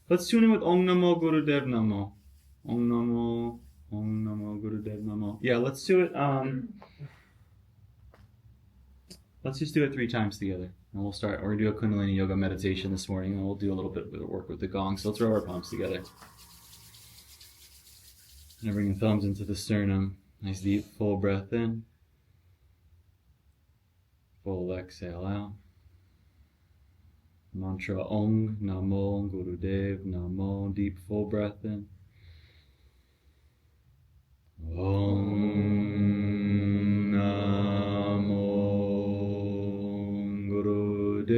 Let's tune in with Om Namo Gurudev Namo. Om Namo Gurudev Namo. Yeah, let's do it. Let's just do it 3 times together. And we'll start. We're going to do a Kundalini Yoga meditation this morning, and we'll do a little bit of work with the gong. So let's roll our palms together. And bring the thumbs into the sternum. Nice deep, full breath in. Full exhale out. Mantra Om Namo Gurudev Namo. Deep, full breath in. Om Namo Gurudev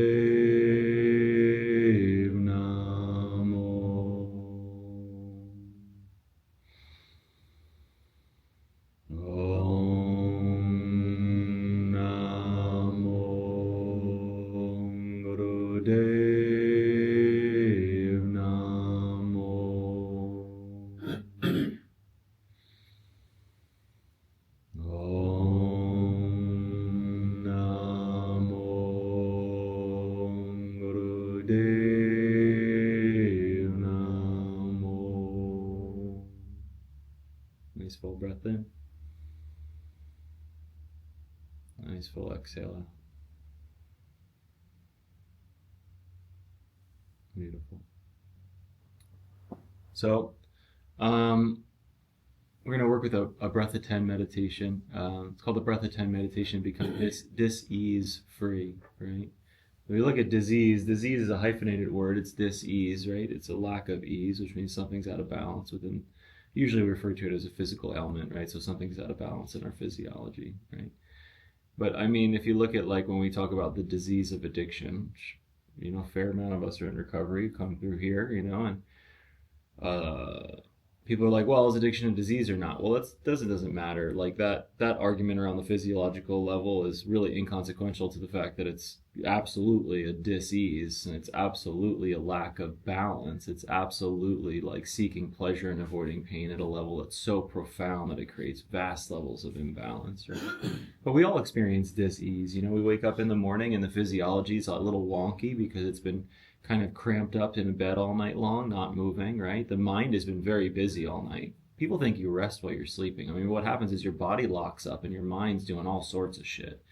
Namo. Om Namo Gurudev Namo. Nice full breath in. Nice full exhale out. Beautiful. So, we're going to work with a breath of 10 meditation. It's called the breath of 10 meditation because it's dis-ease free, right? When we look at disease is a hyphenated word. It's dis-ease, right? It's a lack of ease, which means something's out of balance within. Usually we refer to it as a physical ailment, right? So something's out of balance in our physiology, right? But I mean, if you look at like when we talk about the disease of addiction, which, you know, a fair amount of us are in recovery, come through here, you know, and people are like, well, is addiction a disease or not? Well, it doesn't matter. Like that argument around the physiological level is really inconsequential to the fact that it's absolutely a dis-ease, and it's absolutely a lack of balance. It's absolutely like seeking pleasure and avoiding pain at a level that's so profound that it creates vast levels of imbalance, right? But we all experience dis-ease. You know, we wake up in the morning and the physiology is a little wonky because it's been kind of cramped up in a bed all night long, not moving, right? The mind has been very busy all night. People think you rest while you're sleeping. I mean, what happens is your body locks up and your mind's doing all sorts of shit,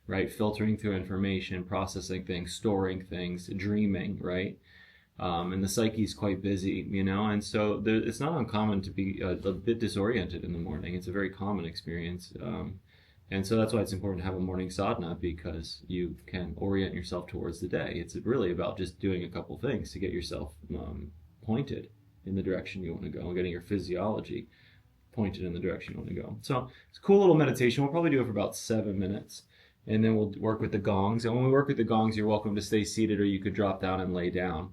right? Filtering through information, processing things, storing things, dreaming, right? And the psyche's quite busy, you know? And so it's not uncommon to be a bit disoriented in the morning. It's a very common experience. And so that's why it's important to have a morning sadhana, because you can orient yourself towards the day. It's really about just doing a couple things to get yourself pointed in the direction you want to go, and getting your physiology pointed in the direction you want to go. So it's a cool little meditation. We'll probably do it for about 7 minutes, and then we'll work with the gongs. And when we work with the gongs, you're welcome to stay seated, or you could drop down and lay down.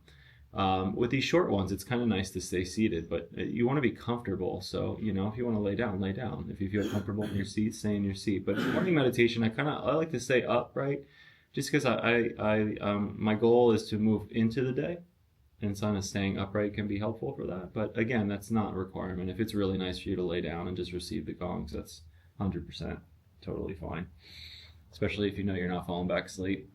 With these short ones, it's kind of nice to stay seated, but you want to be comfortable. So, you know, if you want to lay down, lay down. If you feel comfortable in your seat, stay in your seat. But in morning meditation, I like to stay upright, just because my goal is to move into the day, and kind of staying upright can be helpful for that. But again, that's not a requirement. If it's really nice for you to lay down and just receive the gongs, that's 100% totally fine, especially if you know you're not falling back asleep.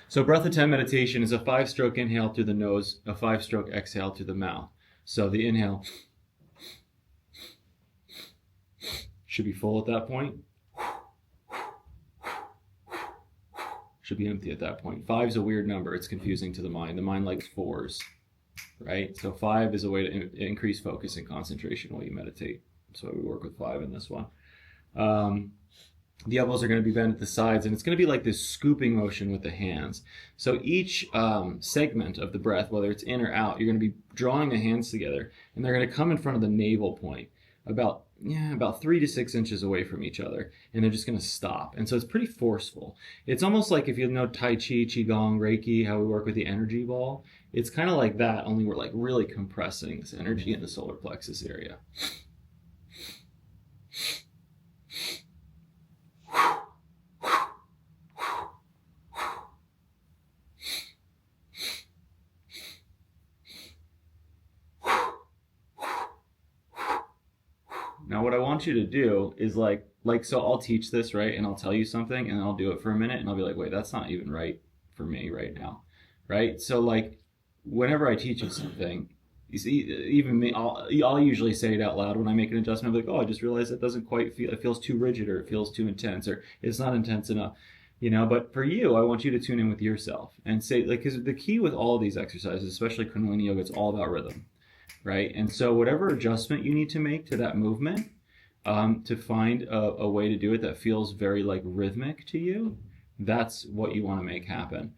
So breath of 10 meditation is a 5-stroke inhale through the nose, a 5-stroke exhale through the mouth. So the inhale should be full at that point. Should be empty at that point. 5 is a weird number. It's confusing to the mind. The mind likes 4s, right? So 5 is a way to increase focus and concentration while you meditate. So we work with 5 in this one. The elbows are going to be bent at the sides, and it's going to be like this scooping motion with the hands. So each segment of the breath, whether it's in or out, you're going to be drawing the hands together, and they're going to come in front of the navel point, about 3 to 6 inches away from each other, and they're just going to stop. And so it's pretty forceful. It's almost like if you know Tai Chi, Qigong, Reiki, how we work with the energy ball. It's kind of like that, only we're like really compressing this energy in the solar plexus area. Now what I want you to do is like so I'll teach this, right? And I'll tell you something and I'll do it for a minute and I'll be like, wait, that's not even right for me right now, right? So like whenever I teach you something, you see, even me, I'll usually say it out loud when I make an adjustment. I'm like, oh, I just realized it doesn't quite feel, it feels too rigid, or it feels too intense, or it's not intense enough, But for you, I want you to tune in with yourself and say, like, because the key with all of these exercises, especially Kundalini Yoga, it's all about rhythm, right? And so whatever adjustment you need to make to that movement, to find a way to do it that feels very like rhythmic to you, that's what you want to make happen.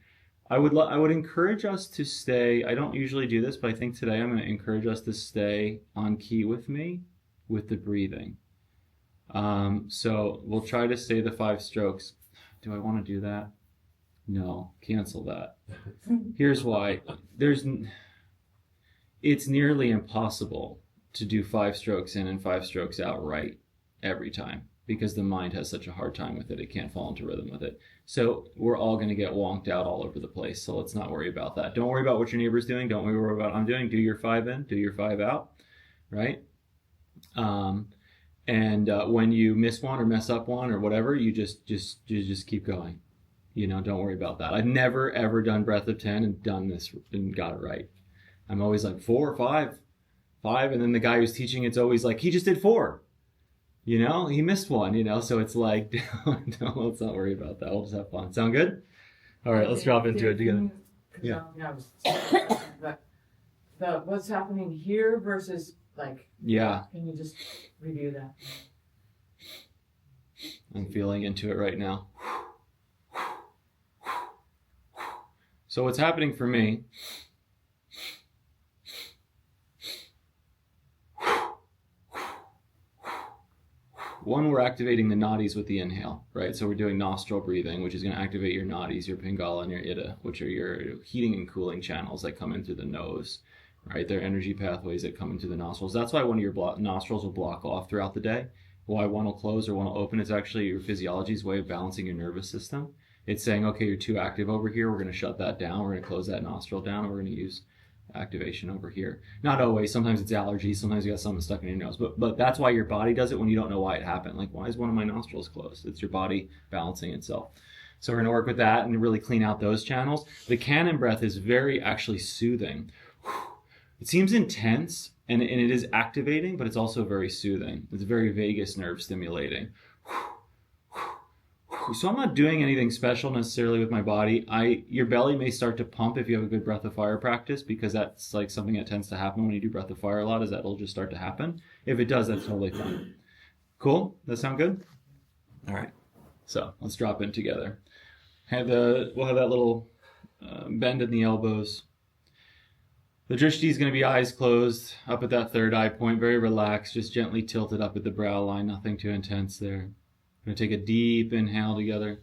I would encourage us to stay. I don't usually do this, but I think today I'm going to encourage us to stay on key with me with the breathing. So we'll try to say the 5 strokes. Do I want to do that? No, cancel that. Here's why. It's nearly impossible to do 5 strokes in and 5 strokes out right every time, because the mind has such a hard time with it. It can't fall into rhythm with it. So we're all going to get wonked out all over the place. So let's not worry about that. Don't worry about what your neighbor's doing. Don't worry about what I'm doing. Do your 5 in, do your 5 out, right? When you miss one or mess up one or whatever, you just keep going. Don't worry about that. I've never ever done breath of 10 and done this and got it right. I'm always like 4 or 5, and then the guy who's teaching it's always like, he just did 4. He missed one, so it's like, let's not worry about that. We'll just have fun. Sound good? All right, let's drop into it together. Yeah. The what's happening here versus like. Yeah. Can you just review that? I'm feeling into it right now. So what's happening for me, one, we're activating the nadis with the inhale, right? So we're doing nostril breathing, which is going to activate your nadis, your Pingala and your Ida, which are your heating and cooling channels that come in through the nose, right? They're energy pathways that come into the nostrils. That's why one of your nostrils will block off throughout the day. Why one will close or one will open is actually your physiology's way of balancing your nervous system. It's saying, okay, you're too active over here. We're going to shut that down. We're going to close that nostril down. And we're going to use activation over here. Not always. Sometimes it's allergies. Sometimes you got something stuck in your nose. But that's why your body does it when you don't know why it happened. Like, why is one of my nostrils closed? It's your body balancing itself. So we're going to work with that and really clean out those channels. The cannon breath is very actually soothing. It seems intense and it is activating, but it's also very soothing. It's very vagus nerve stimulating. So I'm not doing anything special necessarily with my body. Your belly may start to pump if you have a good breath of fire practice, because that's like something that tends to happen when you do breath of fire a lot, is that it'll just start to happen. If it does, that's totally fine. Cool? That sound good? All right. So let's drop in together. We'll have that little bend in the elbows. The drishti is going to be eyes closed, up at that third eye point, very relaxed, just gently tilted up at the brow line, nothing too intense there. We're going to take a deep inhale together.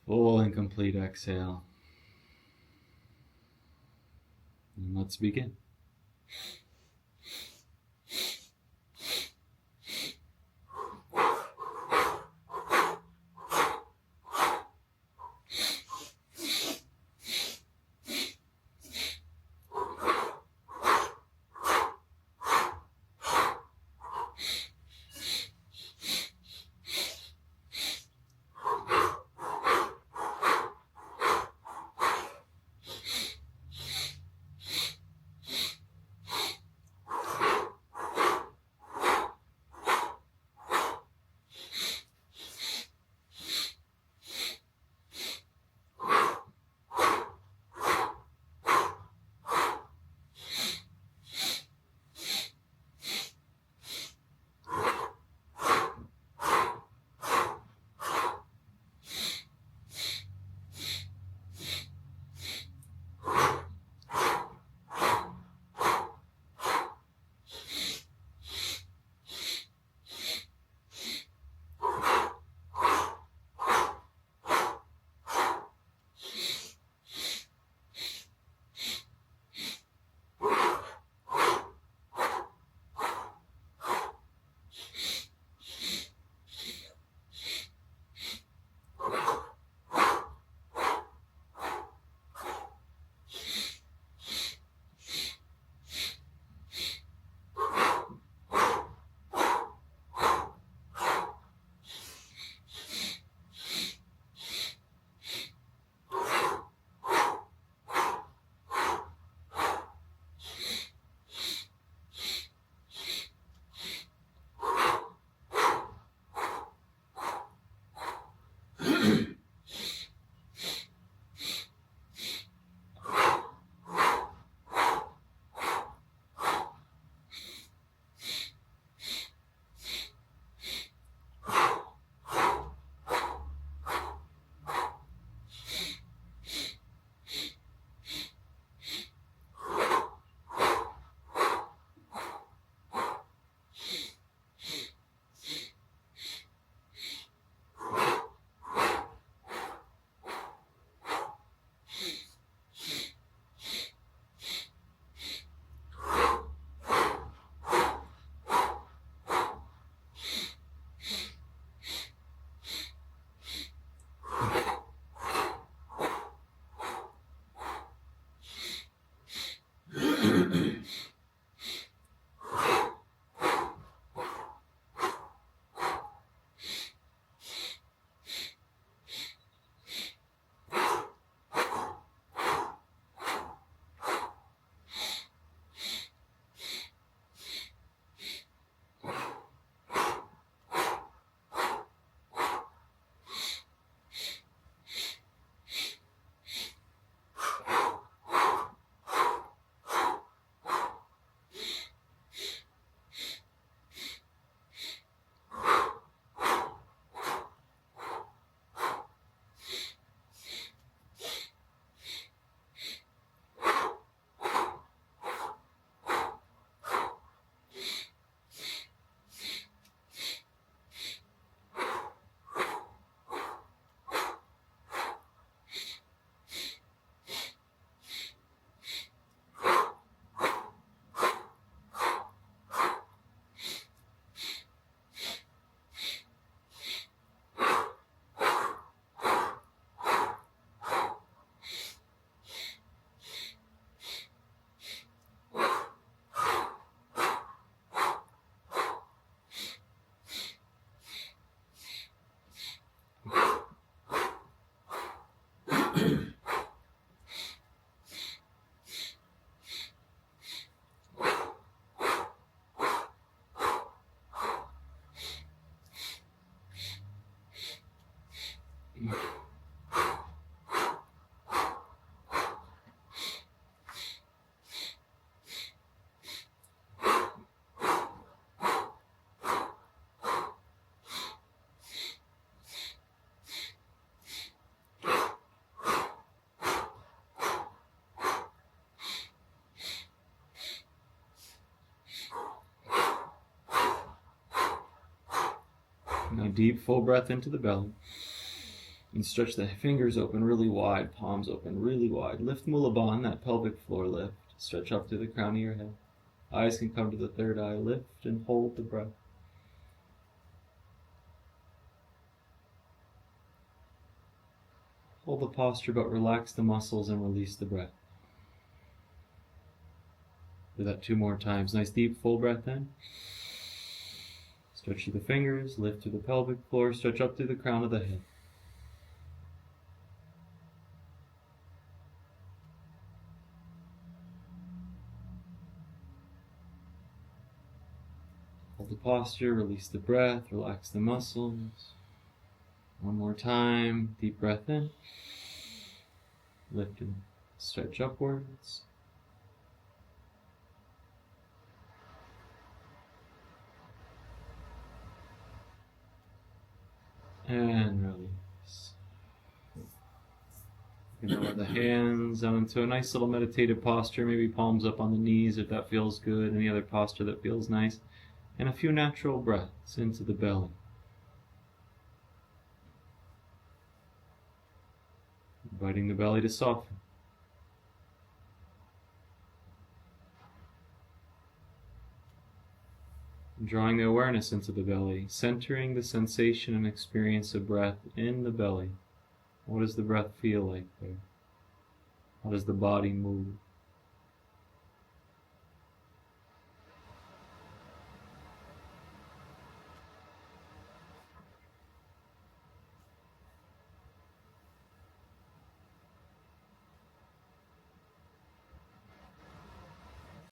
Full and complete exhale. And let's begin. deep, full breath into the belly. And stretch the fingers open really wide, palms open really wide. Lift Mula Bandha, that pelvic floor lift. Stretch up to the crown of your head. Eyes can come to the third eye. Lift and hold the breath. Hold the posture, but relax the muscles and release the breath. Do that 2 more times. Nice deep full breath in. Stretch through the fingers, lift to the pelvic floor, stretch up through the crown of the head. Hold the posture, release the breath, relax the muscles. 1 more time, deep breath in. Lift and stretch upwards. And release. You can lower the hands down into a nice little meditative posture, maybe palms up on the knees if that feels good, any other posture that feels nice. And a few natural breaths into the belly. Inviting the belly to soften. Drawing the awareness into the belly, centering the sensation and experience of breath in the belly. What does the breath feel like there? How does the body move?